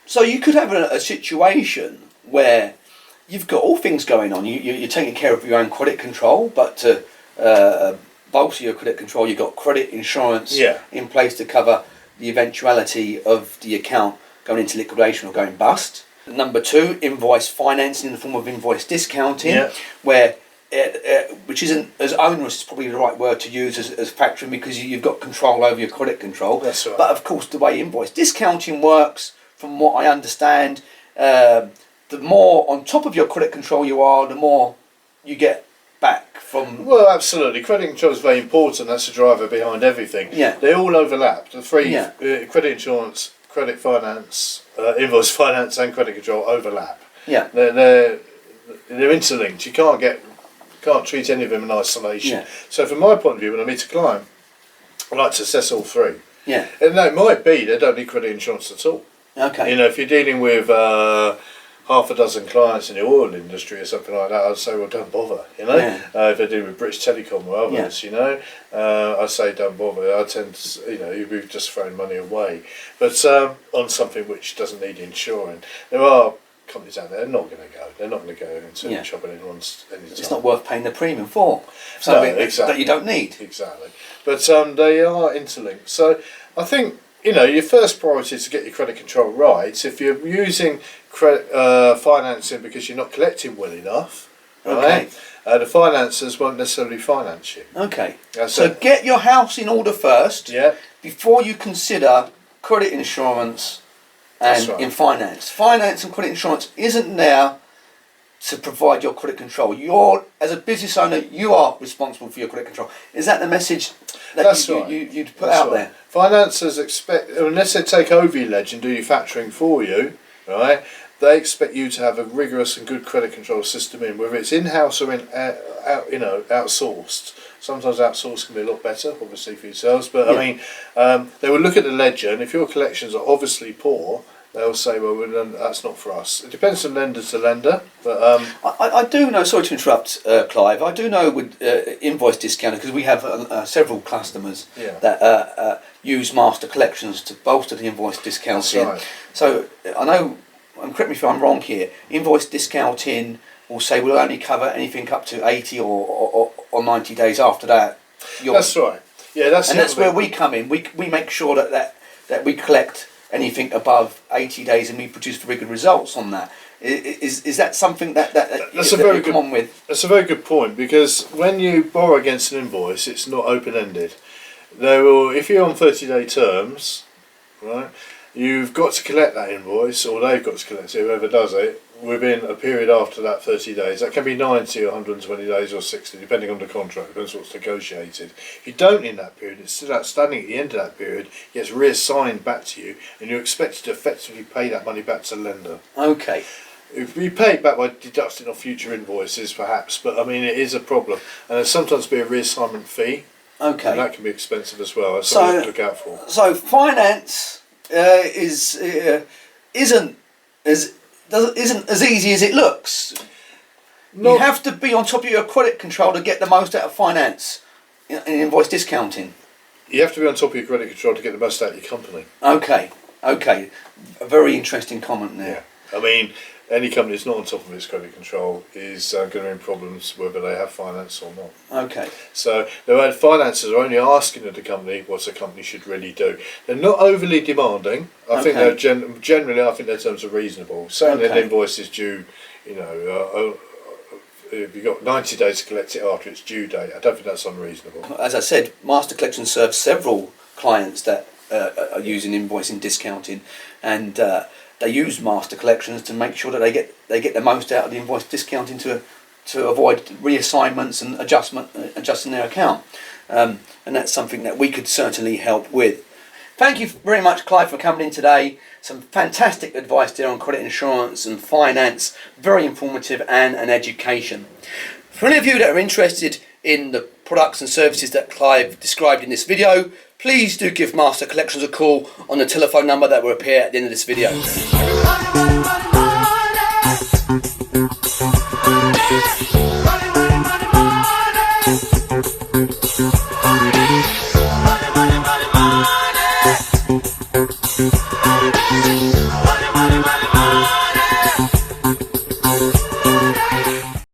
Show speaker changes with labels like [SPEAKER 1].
[SPEAKER 1] So you could have a situation where you've got all things going on. You're taking care of your own credit control, but to bolster your credit control, you've got credit insurance in place to cover the eventuality of the account going into liquidation or going bust. Number two, invoice financing in the form of invoice discounting, where which isn't as onerous, is probably the right word to use as factoring, because you've got control over your credit control.
[SPEAKER 2] That's right.
[SPEAKER 1] But of course, the way invoice discounting works, from what I understand, the more on top of your credit control you are, the more you get back from...
[SPEAKER 2] Well, absolutely. Credit control is very important. That's the driver behind everything.
[SPEAKER 1] Yeah.
[SPEAKER 2] They all overlap. The three, credit insurance, credit finance, invoice finance and credit control overlap.
[SPEAKER 1] Yeah.
[SPEAKER 2] They're interlinked. You can't treat any of them in isolation.
[SPEAKER 1] Yeah.
[SPEAKER 2] So from my point of view, when I meet a client, I like to assess all three.
[SPEAKER 1] Yeah.
[SPEAKER 2] And no, it might be they don't need credit insurance at all.
[SPEAKER 1] Okay.
[SPEAKER 2] You know, if you're dealing with half a dozen clients in the oil industry or something like that, I'd say, well, don't bother, you know. If they're dealing with British Telecom or others, you know, I'd say don't bother. I tend to, you know, you've just thrown money away. But on something which doesn't need insuring, there are companies out there, they're not going to go. They're not going to go into trouble anyone's any time.
[SPEAKER 1] It's not worth paying the premium for something that you don't need.
[SPEAKER 2] Exactly. But they are interlinked. So I think, you know, your first priority is to get your credit control right. If you're using credit financing because you're not collecting well enough, right, the financiers won't necessarily finance you.
[SPEAKER 1] Okay. So get your house in order first before you consider credit insurance and in finance. Finance and credit insurance isn't there to provide your credit control. You're, as a business owner, you are responsible for your credit control. Is that the message that you'd put out there?
[SPEAKER 2] Financiers expect, unless they take over your ledger and do your factoring for you, right, they expect you to have a rigorous and good credit control system in, whether it's in-house or outsourced. Sometimes outsourced can be a lot better, obviously, for yourselves. But I mean, they will look at the ledger, and if your collections are obviously poor, they'll say, well, that's not for us. It depends from lender to lender. But
[SPEAKER 1] I do know, sorry to interrupt, Clive, I do know with invoice discounting, because we have several customers that use master collections to bolster the invoice discounting.
[SPEAKER 2] That's right.
[SPEAKER 1] So I know, and correct me if I'm wrong here, invoice discounting will say we'll only cover anything up to 80 or 90 days after that.
[SPEAKER 2] That's right. Yeah, that's
[SPEAKER 1] where we come in. We make sure that we collect anything above 80 days and we produce very good results on that. Is that something that
[SPEAKER 2] that's a very good come on with? That's a very good point, because when you borrow against an invoice, it's not open-ended. They will, if you're on 30-day terms, right, you've got to collect that invoice, or they've got to collect it, whoever does it, within a period after that 30 days. That can be 90 or 120 days or 60, depending on the contract, depends what's negotiated. If you don't in that period, it's still outstanding at the end of that period, it gets reassigned back to you, and you're expected to effectively pay that money back to the lender.
[SPEAKER 1] Okay.
[SPEAKER 2] If we pay it back by deducting off future invoices, perhaps, but I mean, it is a problem. And there's sometimes be a reassignment fee.
[SPEAKER 1] Okay.
[SPEAKER 2] And that can be expensive as well. That's something to look out for.
[SPEAKER 1] So finance isn't as easy as it looks. You have to be on top of your credit control to get the most out of finance in invoice discounting.
[SPEAKER 2] You have to be on top of your credit control to get the most out of your company.
[SPEAKER 1] Okay. A very interesting comment there.
[SPEAKER 2] Yeah. I mean, any company that's not on top of its credit control is going to be in problems whether they have finance or not.
[SPEAKER 1] Okay.
[SPEAKER 2] So the financiers are only asking of the company what the company should really do. They're not overly demanding. I think they're generally, I think their terms are reasonable. Saying an invoice is due, you know, if you've got 90 days to collect it after its due date, I don't think that's unreasonable.
[SPEAKER 1] As I said, Master Collection serves several clients that are using invoicing discounting, and they use master collections to make sure that they get the most out of the invoice discounting to avoid reassignments and adjusting their account, and that's something that we could certainly help with. Thank you very much, Clive, for coming in today. Some fantastic advice there on credit insurance and finance, very informative and an education. For any of you that are interested in the products and services that Clive described in this video, please do give Master Collections a call on the telephone number that will appear at the end of this video. Money, money, money.
[SPEAKER 3] Bye.